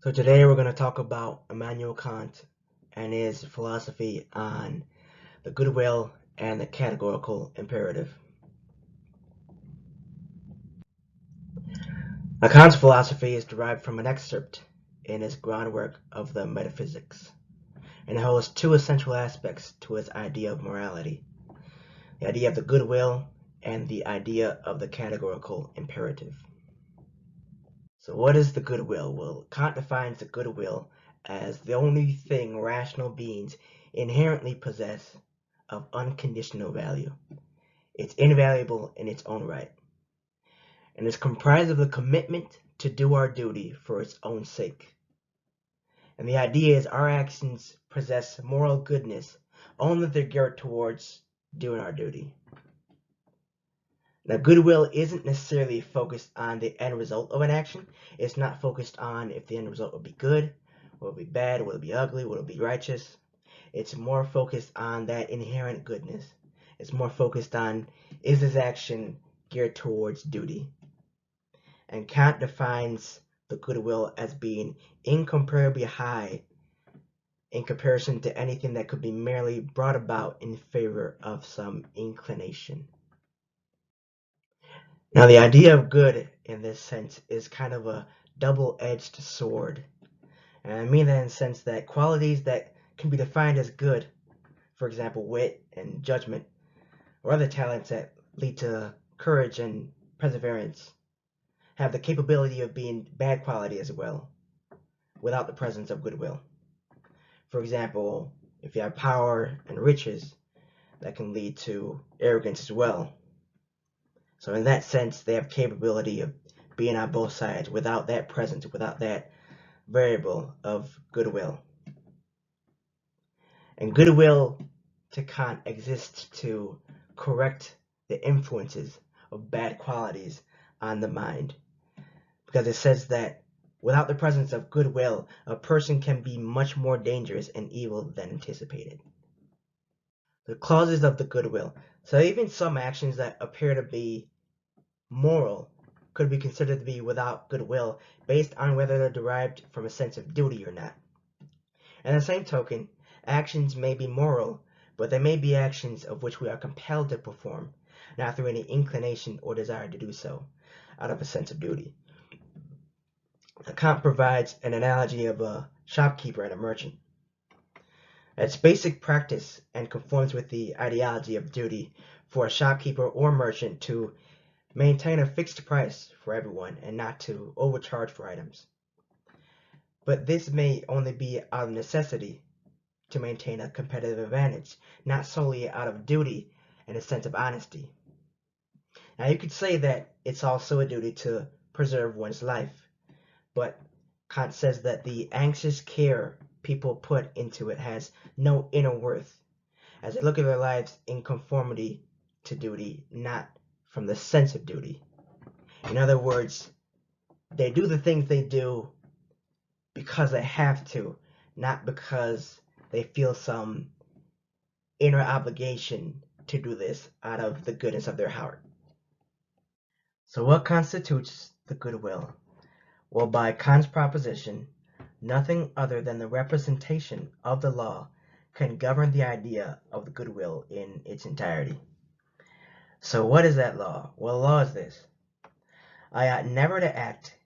So today we're going to talk about Immanuel Kant and his philosophy on the goodwill and the categorical imperative. Now, Kant's philosophy is derived from an excerpt in his groundwork of the metaphysics, and it holds two essential aspects to his idea of morality: the idea of the goodwill and the idea of the categorical imperative. So what is the goodwill? Well, Kant defines the goodwill as the only thing rational beings inherently possess of unconditional value. It's invaluable in its own right, and is comprised of the commitment to do our duty for its own sake. And the idea is our actions possess moral goodness only if they're geared towards doing our duty. Now, goodwill isn't necessarily focused on the end result of an action. It's not focused on if the end result will be good, will it be bad, will it be ugly, will it be righteous. It's more focused on that inherent goodness. It's more focused on, is this action geared towards duty? And Kant defines the goodwill as being incomparably high in comparison to anything that could be merely brought about in favor of some inclination. Now, the idea of good in this sense is kind of a double-edged sword. And I mean that in the sense that qualities that can be defined as good, for example, wit and judgment, or other talents that lead to courage and perseverance, have the capability of being bad quality as well, without the presence of goodwill. For example, if you have power and riches, that can lead to arrogance as well. So in that sense, they have capability of being on both sides without that presence, without that variable of goodwill. And goodwill to Kant exists to correct the influences of bad qualities on the mind. Because it says that without the presence of goodwill, a person can be much more dangerous and evil than anticipated. The clauses of the goodwill. So even some actions that appear to be moral could be considered to be without goodwill based on whether they're derived from a sense of duty or not. And the same token, actions may be moral, but they may be actions of which we are compelled to perform, not through any inclination or desire to do so, out of a sense of duty. Kant provides an analogy of a shopkeeper and a merchant. It's basic practice and conforms with the ideology of duty for a shopkeeper or merchant to maintain a fixed price for everyone and not to overcharge for items. But this may only be out of necessity to maintain a competitive advantage, not solely out of duty and a sense of honesty. Now you could say that it's also a duty to preserve one's life, but Kant says that the anxious care people put into it has no inner worth, as they look at their lives in conformity to duty, not from the sense of duty. In other words, they do the things they do because they have to, not because they feel some inner obligation to do this out of the goodness of their heart. So what constitutes the goodwill? Well, by Kant's proposition, nothing other than the representation of the law can govern the idea of the goodwill in its entirety. So what is that law? Well, law is this: I ought never to act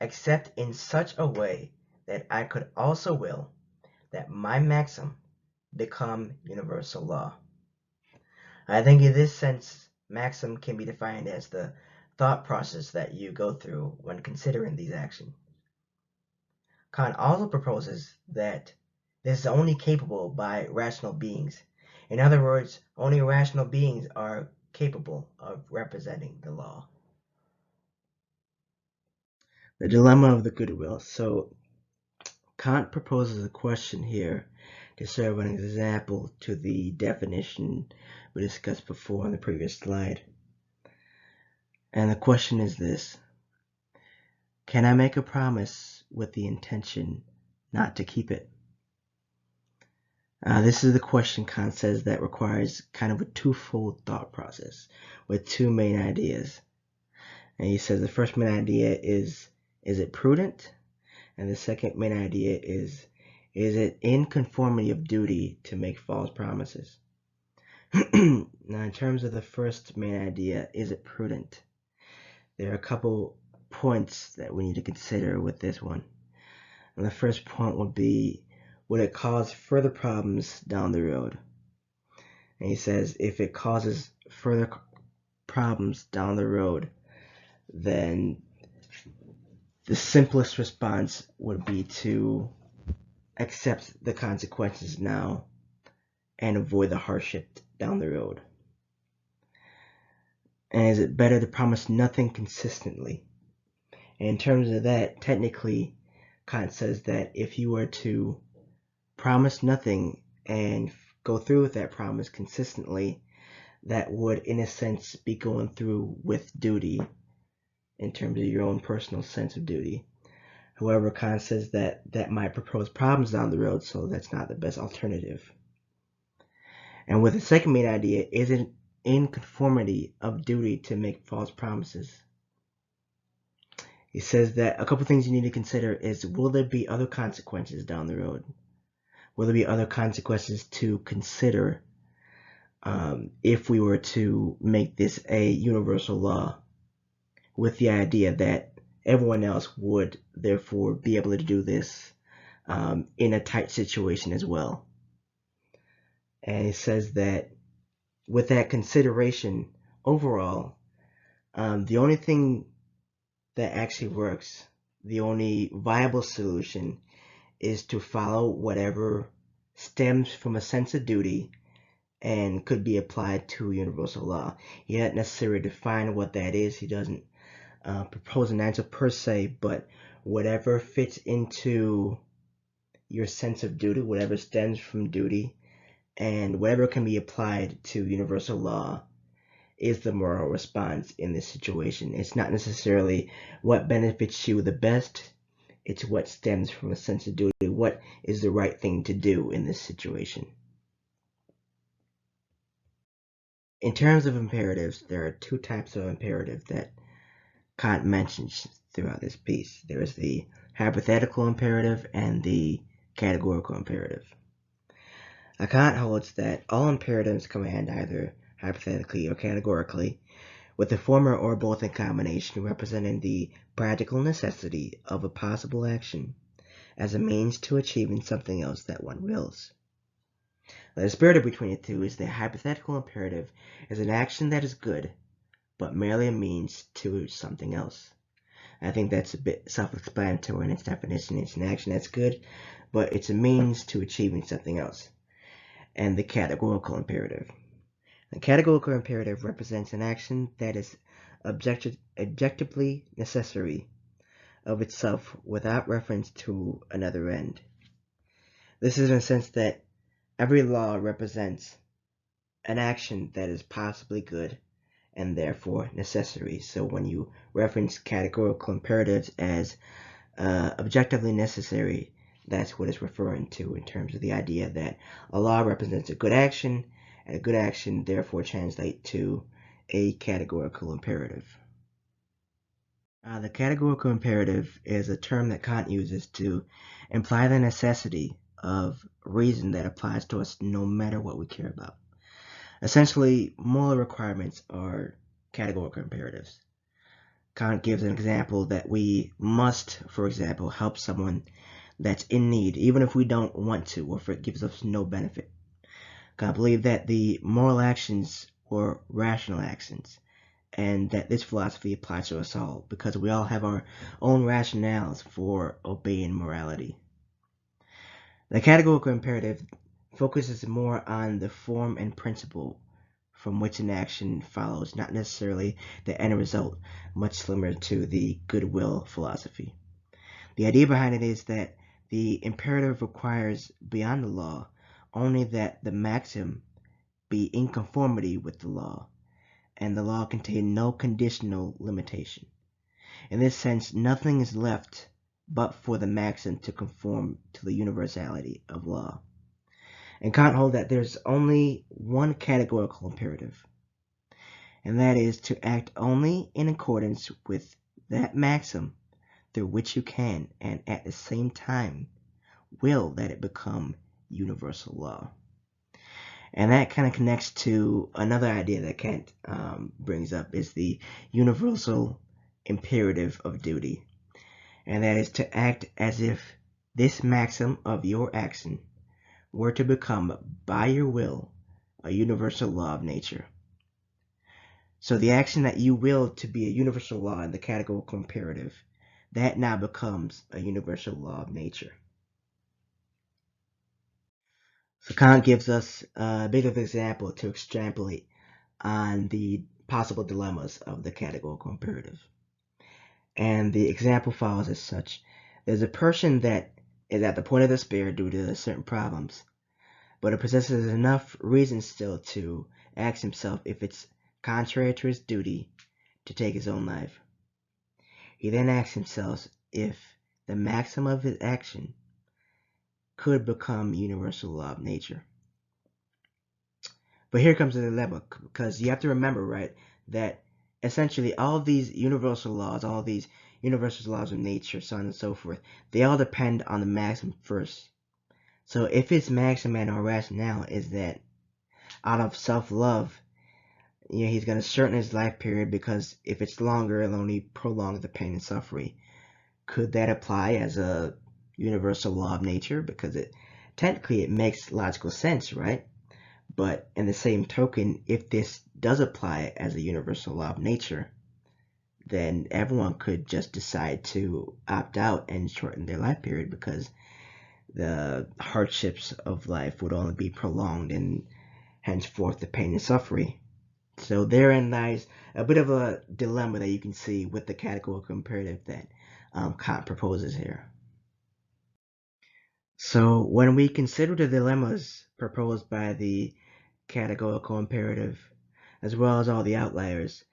except in such a way that I could also will that my maxim become universal law. I think in this sense, maxim can be defined as the thought process that you go through when considering these actions. Kant also proposes that this is only capable by rational beings. In other words, only rational beings are capable of representing the law. The dilemma of the goodwill. So Kant proposes a question here to serve an example to the definition we discussed before on the previous slide. And the question is this: can I make a promise with the intention not to keep it? This is the question Kant says that requires kind of a twofold thought process with two main ideas. And he says the first main idea is it prudent? And the second main idea is it in conformity of duty to make false promises? Now, in terms of the first main idea, is it prudent? There are a couple points that we need to consider with this one. And the first point would be, would it cause further problems down the road? And he says if it causes further problems down the road, then the simplest response would be to accept the consequences now and avoid the hardship down the road. And is it better to promise nothing consistently? And in terms of that, technically, Kant says that if you were to promise nothing and go through with that promise consistently, that would, in a sense, be going through with duty in terms of your own personal sense of duty. However, Kant says that that might propose problems down the road, so that's not the best alternative. And with the second main idea, is it in conformity of duty to make false promises? He says that a couple things you need to consider is, will there be other consequences down the road? Will there be other consequences to consider if we were to make this a universal law, with the idea that everyone else would therefore be able to do this in a tight situation as well? And he says that with that consideration overall, the only thing that actually works, the only viable solution, is to follow whatever stems from a sense of duty and could be applied to universal law. He doesn't necessarily define what that is. He doesn't propose an answer per se, but whatever fits into your sense of duty, whatever stems from duty, and whatever can be applied to universal law is the moral response in this situation. It's not necessarily what benefits you the best, it's what stems from a sense of duty, what is the right thing to do in this situation. In terms of imperatives, there are two types of imperative that Kant mentions throughout this piece. There is the hypothetical imperative and the categorical imperative. Kant holds that all imperatives command either hypothetically or categorically, with the former or both in combination representing the practical necessity of a possible action as a means to achieving something else that one wills. The disparity between the two is the hypothetical imperative is an action that is good, but merely a means to something else. I think that's a bit self-explanatory in its definition. It's an action that's good, but it's a means to achieving something else. And the categorical imperative. The categorical imperative represents an action that is objectively necessary of itself without reference to another end. This is in the sense that every law represents an action that is possibly good and therefore necessary. So when you reference categorical imperatives as objectively necessary, that's what it's referring to in terms of the idea that a law represents a good action, and a good action therefore translates to a categorical imperative. The categorical imperative is a term that Kant uses to imply the necessity of reason that applies to us no matter what we care about. Essentially, moral requirements are categorical imperatives. Kant gives an example that we must, for example, help someone that's in need, even if we don't want to, or if it gives us no benefit. Kant believed that the moral actions were rational actions, and that this philosophy applies to us all, because we all have our own rationales for obeying morality. The categorical imperative focuses more on the form and principle from which an action follows, not necessarily the end result, much similar to the goodwill philosophy. The idea behind it is that the imperative requires, beyond the law, only that the maxim be in conformity with the law, and the law contain no conditional limitation. In this sense, nothing is left but for the maxim to conform to the universality of law. And Kant holds that there's only one categorical imperative, and that is to act only in accordance with that maxim through which you can, and at the same time, will that it become universal law. And that kind of connects to another idea that Kant brings up, is the universal imperative of duty. And that is to act as if this maxim of your action were to become, by your will, a universal law of nature. So the action that you will to be a universal law in the categorical imperative, that now becomes a universal law of nature. So Kant gives us a bit of an example to extrapolate on the possible dilemmas of the categorical imperative. And the example follows as such. There's a person that is at the point of despair due to certain problems, but it possesses enough reason still to ask himself if it's contrary to his duty to take his own life. He then asks himself if the maxim of his action could become universal law of nature. But here comes the dilemma, because you have to remember, right, that essentially all of these universal laws, all of these universal laws of nature, so on and so forth, they all depend on the maxim first. So if his maxim and our rationale is that out of self-love, he's going to shorten his life period because if it's longer, it'll only prolong the pain and suffering. Could that apply as a universal law of nature? Because technically it makes logical sense, right? But in the same token, if this does apply as a universal law of nature, then everyone could just decide to opt out and shorten their life period because the hardships of life would only be prolonged and henceforth the pain and suffering. So therein lies a bit of a dilemma that you can see with the categorical imperative that Kant proposes here. So when we consider the dilemmas proposed by the categorical imperative, as well as all the outliers,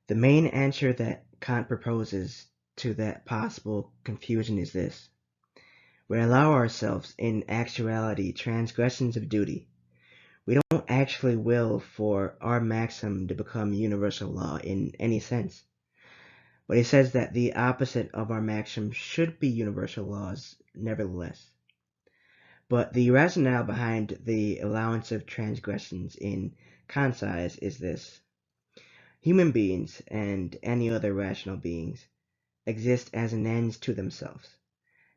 the main answer that Kant proposes to that possible confusion is this. We allow ourselves, in actuality, transgressions of duty. We don't actually will for our maxim to become universal law in any sense. But he says that the opposite of our maxim should be universal laws, nevertheless. But the rationale behind the allowance of transgressions in Kant's eyes is this. Human beings, and any other rational beings, exist as an end to themselves,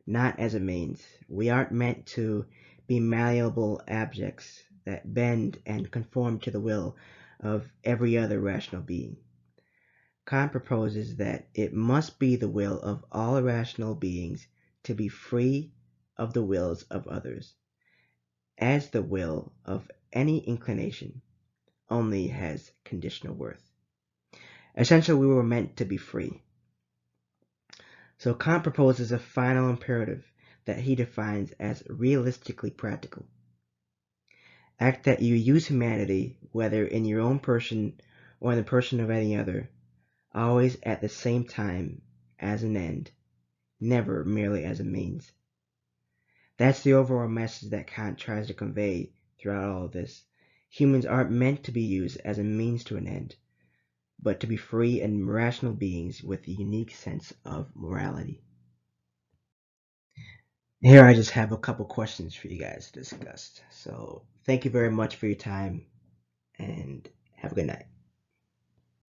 not as a means. We aren't meant to be malleable objects that bend and conform to the will of every other rational being. Kant proposes that it must be the will of all rational beings to be free of the wills of others, as the will of any inclination only has conditional worth. Essentially, we were meant to be free. So Kant proposes a final imperative that he defines as realistically practical. Act that you use humanity, whether in your own person or in the person of any other, always at the same time as an end, never merely as a means. That's the overall message that Kant tries to convey throughout all of this. Humans aren't meant to be used as a means to an end, but to be free and rational beings with a unique sense of morality. Here I just have a couple questions for you guys to discuss. So thank you very much for your time and have a good night.